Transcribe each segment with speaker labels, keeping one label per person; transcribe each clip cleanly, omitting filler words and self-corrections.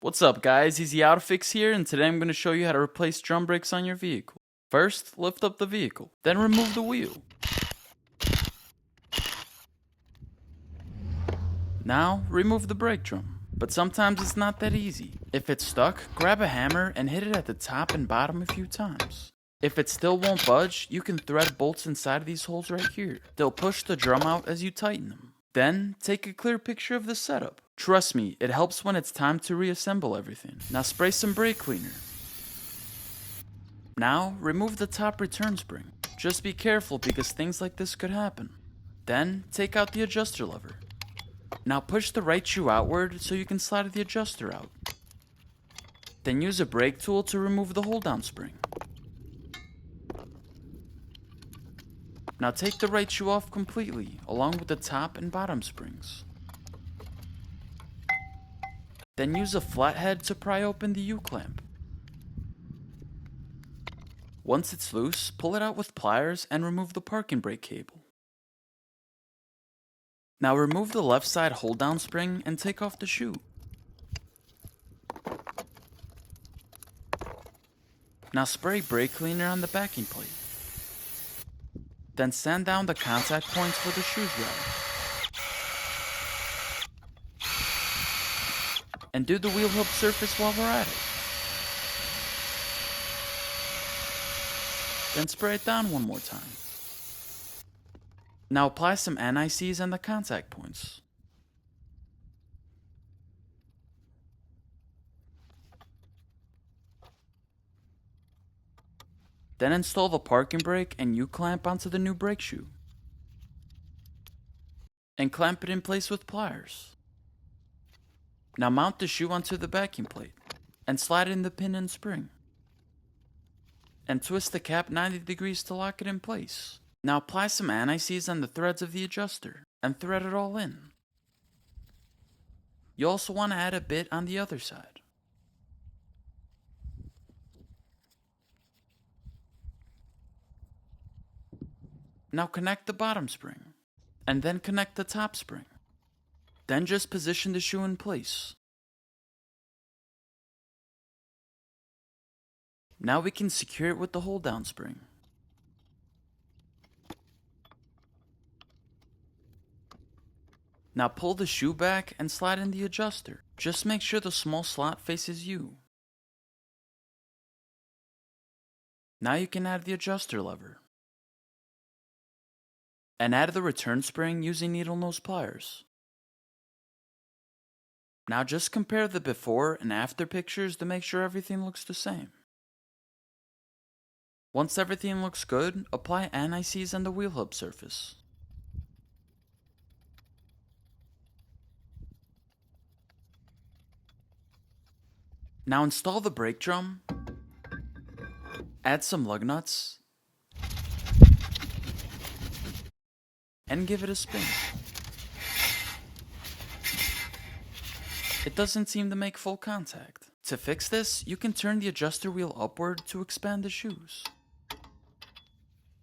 Speaker 1: What's up guys, EasyAutoFix here, and today I'm going to show you how to replace drum brakes on your vehicle. First, lift up the vehicle, then remove the wheel. Now, remove the brake drum, but sometimes it's not that easy. If it's stuck, grab a hammer and hit it at the top and bottom a few times. If it still won't budge, you can thread bolts inside of these holes right here. They'll push the drum out as you tighten them. Then, take a clear picture of the setup. Trust me, it helps when it's time to reassemble everything. Now spray some brake cleaner. Now, remove the top return spring. Just be careful because things like this could happen. Then, take out the adjuster lever. Now push the right shoe outward so you can slide the adjuster out. Then use a brake tool to remove the hold down spring. Now take the right shoe off completely, along with the top and bottom springs. Then use a flathead to pry open the U-clamp. Once it's loose, pull it out with pliers and remove the parking brake cable. Now remove the left side hold down spring and take off the shoe. Now spray brake cleaner on the backing plate. Then sand down the contact points where the shoes ride. And do the wheel hub surface while we're at it. Then spray it down one more time. Now apply some NICs on the contact points. Then install the parking brake and U-clamp onto the new brake shoe. And clamp it in place with pliers. Now mount the shoe onto the backing plate and slide in the pin and spring. And twist the cap 90 degrees to lock it in place. Now apply some NICs on the threads of the adjuster and thread it all in. You also want to add a bit on the other side. Now connect the bottom spring, and then connect the top spring. Then just position the shoe in place. Now we can secure it with the hold down spring. Now pull the shoe back and slide in the adjuster. Just make sure the small slot faces you. Now you can add the adjuster lever. And add the return spring using needle nose pliers. Now just compare the before and after pictures to make sure everything looks the same. Once everything looks good, apply NICs on the wheel hub surface. Now install the brake drum, add some lug nuts, and give it a spin. It doesn't seem to make full contact. To fix this, you can turn the adjuster wheel upward to expand the shoes.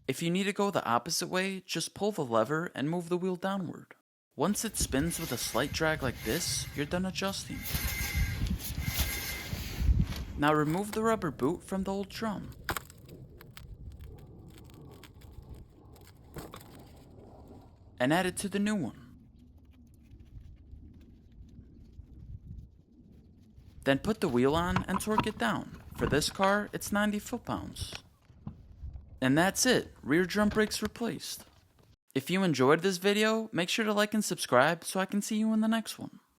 Speaker 1: If you need to go the opposite way, just pull the lever and move the wheel downward. Once it spins with a slight drag like this, you're done adjusting. Now remove the rubber boot from the old drum. And add it to the new one. Then put the wheel on and torque it down. For this car, it's 90 foot-pounds. And that's it, rear drum brakes replaced. If you enjoyed this video, make sure to like and subscribe so I can see you in the next one.